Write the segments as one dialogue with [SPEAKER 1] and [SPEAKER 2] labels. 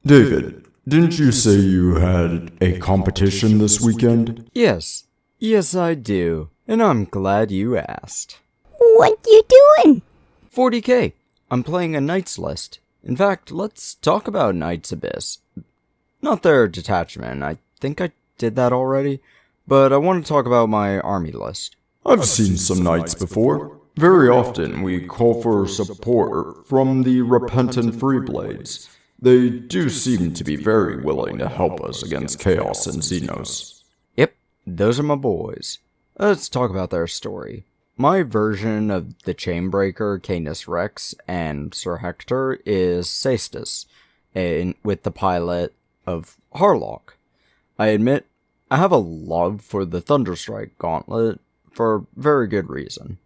[SPEAKER 1] David, didn't you say you had a competition this weekend?
[SPEAKER 2] Yes. Yes, I do. And I'm glad you asked.
[SPEAKER 3] What you doing?
[SPEAKER 2] 40k. I'm playing a Knights list. In fact, let's talk about Knights Abyss. Not their detachment, I think I did that already, but I want to talk about my army list.
[SPEAKER 1] I've seen some knights before. Very often we call for support from the repentant Freeblades. They do seem to be very willing to help us against Chaos and Xenos.
[SPEAKER 2] Yep, those are my boys. Let's talk about their story. My version of the Chainbreaker, Canis Rex, and Sir Hector is Cestus, with the pilot of Harlock. I admit, I have a love for the Thunderstrike Gauntlet for very good reason.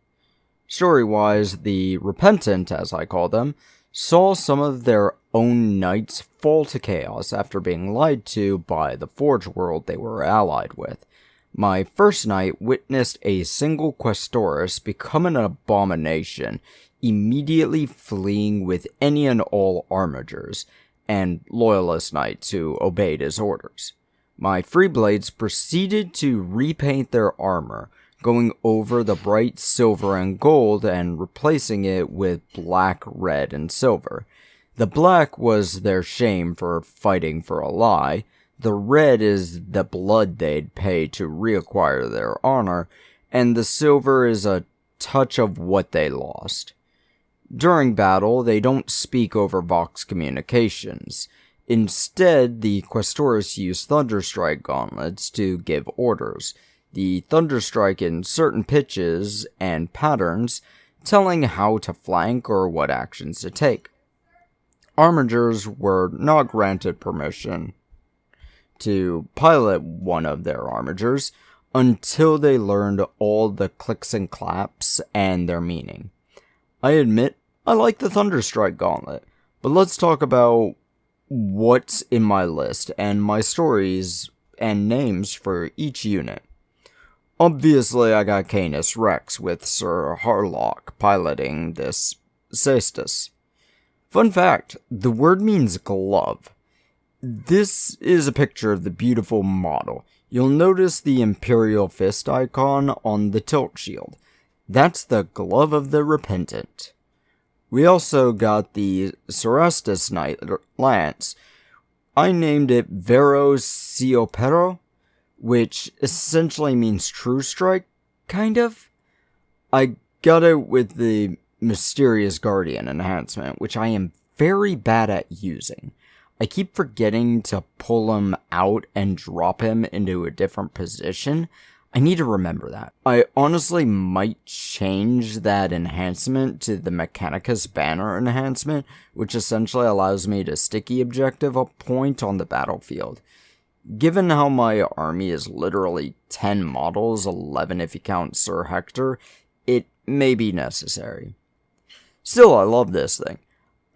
[SPEAKER 2] Story-wise, the Repentant, as I call them, saw some of their own knights fall to chaos after being lied to by the Forge World they were allied with. My first knight witnessed a single Questoris become an abomination, immediately fleeing with any and all armigers, and loyalist knights who obeyed his orders. My Freeblades proceeded to repaint their armor, going over the bright silver and gold and replacing it with black, red, and silver. The black was their shame for fighting for a lie, the red is the blood they'd pay to reacquire their honor, and the silver is a touch of what they lost. During battle, they don't speak over Vox communications. Instead, the Questoris use Thunderstrike gauntlets to give orders. The Thunderstrike in certain pitches and patterns, telling how to flank or what actions to take. Armigers were not granted permission to pilot one of their armigers until they learned all the clicks and claps and their meaning. I admit, I like the Thunderstrike Gauntlet, but let's talk about what's in my list and my stories and names for each unit. Obviously, I got Canis Rex with Sir Harlock piloting this Cestus. Fun fact, the word means glove. This is a picture of the beautiful model. You'll notice the Imperial Fist icon on the tilt shield. That's the Glove of the Repentant. We also got the Cerestus Knight Lance. I named it Vero Siopero, which essentially means True Strike, kind of. I got it with the Mysterious Guardian enhancement, which I am very bad at using. I keep forgetting to pull him out and drop him into a different position. I need to remember that. I honestly might change that enhancement to the Mechanicus Banner enhancement, which essentially allows me to sticky objective a point on the battlefield. Given how my army is literally 10 models, 11 if you count Sir Hector, it may be necessary. Still, I love this thing.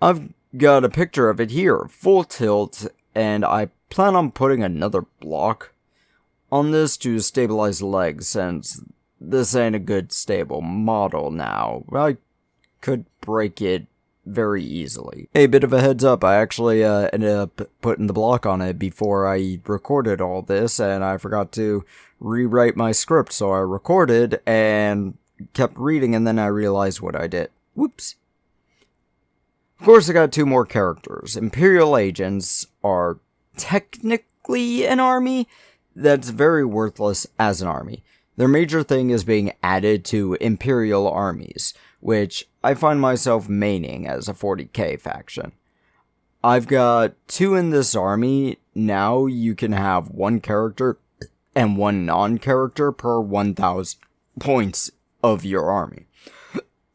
[SPEAKER 2] I've got a picture of it here, full tilt, and I plan on putting another block on this to stabilize legs, since this ain't a good stable model now. I could break it very easily. A bit of a heads up, I actually ended up putting the block on it before I recorded all this, and I forgot to rewrite my script, so I recorded and kept reading, and then I realized what I did. Whoops. Of course, I got two more characters. Imperial agents are technically an army that's very worthless as an army. Their major thing is being added to Imperial armies, which I find myself maining as a 40k faction. I've got two in this army. Now you can have one character and one non-character per 1,000 points of your army.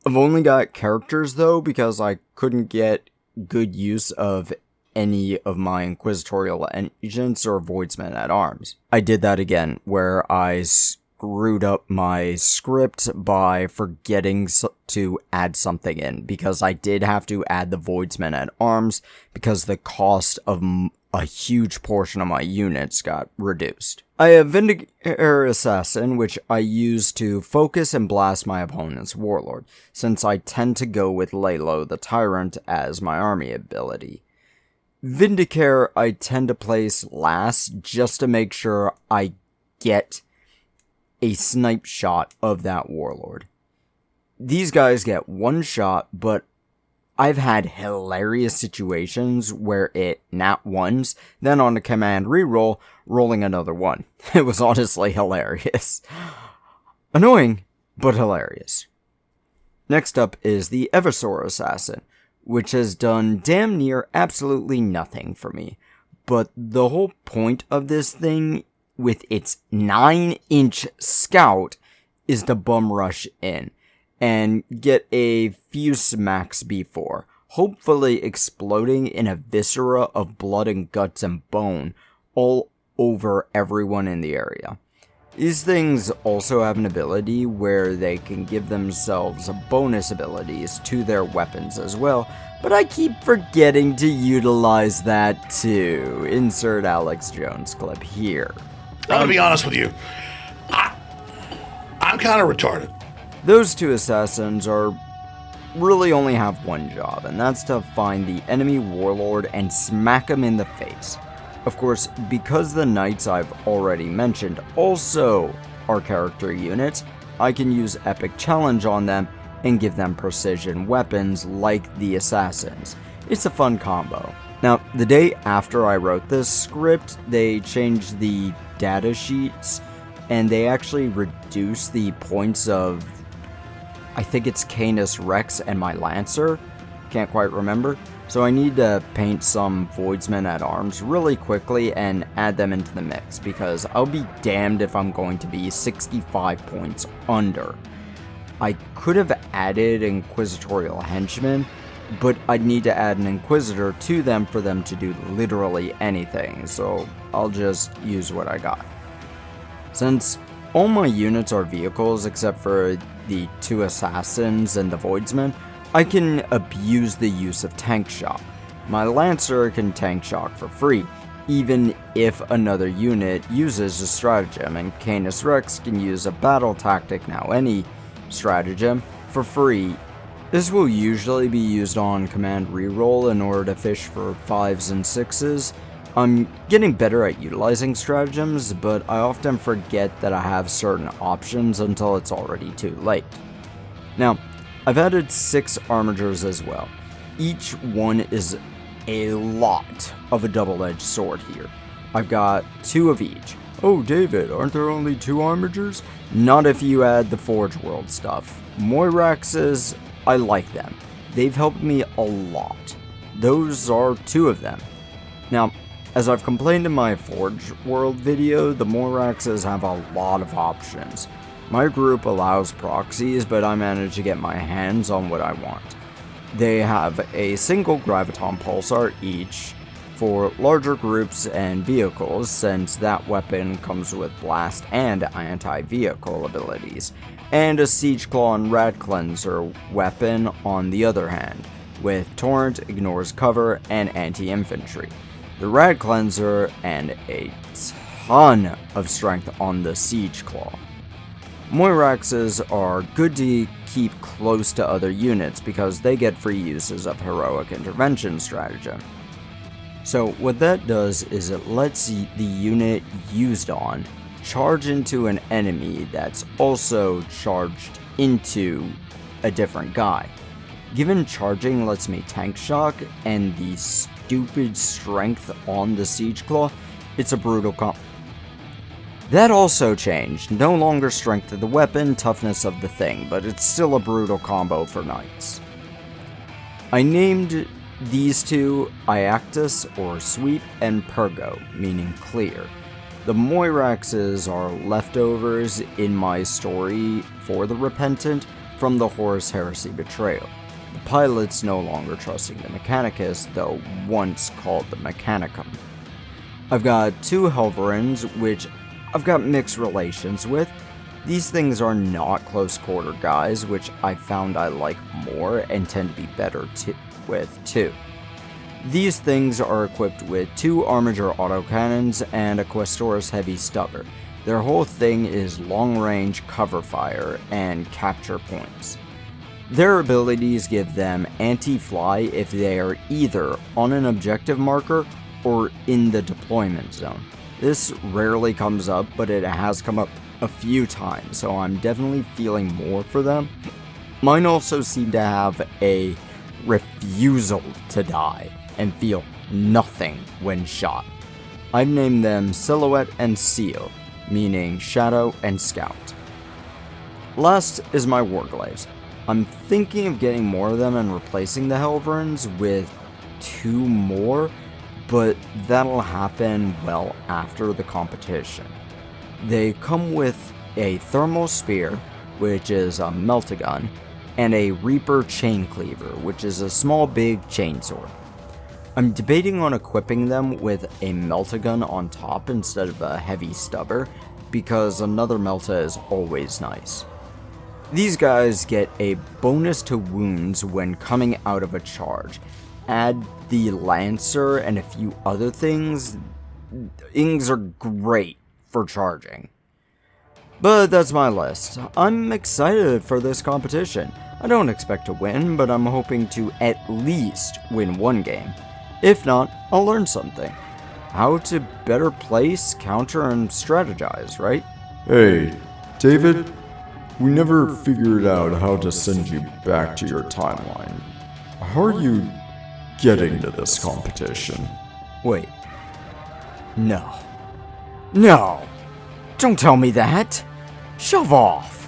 [SPEAKER 2] I've only got characters, though, because I couldn't get good use of any of my Inquisitorial agents or Voidsmen at Arms. I did that again, where I screwed up my script by forgetting to add something in, because I did have to add the Voidsmen at Arms, because the cost of a huge portion of my units got reduced. I have Vindicator Assassin, which I use to focus and blast my opponent's Warlord, since I tend to go with Lalo the Tyrant as my army ability. Vindicare I tend to place last just to make sure I get a snipe shot of that warlord. These guys get one shot, but I've had hilarious situations where it nat ones, then on a command reroll, rolling another one. It was honestly hilarious. Annoying, but hilarious. Next up is the Eversor Assassin, which has done damn near absolutely nothing for me. But the whole point of this thing, with its 9-inch scout, is to bum rush in and get a few smacks before, hopefully exploding in a viscera of blood and guts and bone all over everyone in the area. These things also have an ability where they can give themselves bonus abilities to their weapons as well, but I keep forgetting to utilize that too. Insert Alex Jones clip here.
[SPEAKER 4] I'm gonna be honest with you. I'm kind of retarded.
[SPEAKER 2] Those two assassins really only have one job, and that's to find the enemy warlord and smack him in the face. Of course, because the knights I've already mentioned also are character units, I can use Epic Challenge on them and give them precision weapons like the assassins. It's a fun combo. Now, the day after I wrote this script, they changed the data sheets, and they actually reduced the points of, I think it's Canis Rex and my Lancer, can't quite remember. So I need to paint some Voidsmen at arms really quickly and add them into the mix, because I'll be damned if I'm going to be 65 points under. I could have added Inquisitorial Henchmen, but I'd need to add an Inquisitor to them for them to do literally anything, so I'll just use what I got. Since all my units are vehicles except for the two assassins and the Voidsmen, I can abuse the use of Tank Shock. My Lancer can Tank Shock for free, even if another unit uses a stratagem, and Canis Rex can use a battle tactic, now any stratagem, for free. This will usually be used on command reroll in order to fish for 5s and 6s. I'm getting better at utilizing stratagems, but I often forget that I have certain options until it's already too late. Now, I've added 6 armigers as well. Each one is a lot of a double-edged sword here. I've got 2 of each. Oh, David, aren't there only 2 armigers? Not if you add the Forge World stuff. Moiraxes, I like them. They've helped me a lot. Those are 2 of them. Now, as I've complained in my Forge World video, the Moiraxes have a lot of options. My group allows proxies, but I manage to get my hands on what I want. They have a single Graviton Pulsar each for larger groups and vehicles, since that weapon comes with blast and anti-vehicle abilities, and a Siege Claw and Rat Cleanser weapon on the other hand, with Torrent, Ignores Cover, and Anti-Infantry. The Rat Cleanser and a ton of strength on the Siege Claw. Moiraxes are good to keep close to other units because they get free uses of Heroic Intervention stratagem. So what that does is it lets the unit used on charge into an enemy that's also charged into a different guy. Given charging lets me Tank Shock and the stupid strength on the Siege Claw, it's a brutal comp. That also changed, no longer strength of the weapon, toughness of the thing, but it's still a brutal combo for knights. I named these 2 Iactus, or Sweep, and Purgo, meaning clear. The Moiraxes are leftovers in my story for the Repentant from the Horus Heresy Betrayal. The pilots no longer trusting the Mechanicus, though once called the Mechanicum. I've got 2 Helverins, which I've got mixed relations with. These things are not close quarter guys, which I found I like more and tend to be better with too. These things are equipped with 2 Armiger autocannons and a Questoris Heavy Stubber. Their whole thing is long range cover fire and capture points. Their abilities give them anti-fly if they are either on an objective marker or in the deployment zone. This rarely comes up, but it has come up a few times, so I'm definitely feeling more for them. Mine also seem to have a refusal to die and feel nothing when shot. I've named them Silhouette and Seal, meaning Shadow and Scout. Last is my Warglaives. I'm thinking of getting more of them and replacing the Helverins with 2 more, but that'll happen well after the competition. They come with a thermal spear, which is a melt-a-gun, and a Reaper chain cleaver, which is a small big chainsword. I'm debating on equipping them with a melt-a-gun on top instead of a heavy stubber, because another melta is always nice. These guys get a bonus to wounds when coming out of a charge. Add the Lancer and a few other things. Ings are great for charging. But that's my list. I'm excited for this competition. I don't expect to win, but I'm hoping to at least win 1 game. If not, I'll learn something. How to better place, counter, and strategize, right?
[SPEAKER 1] Hey, David, we never figured out how to send you back to your timeline. How are you getting to this competition?
[SPEAKER 2] Wait. No. No! Don't tell me that! Shove off!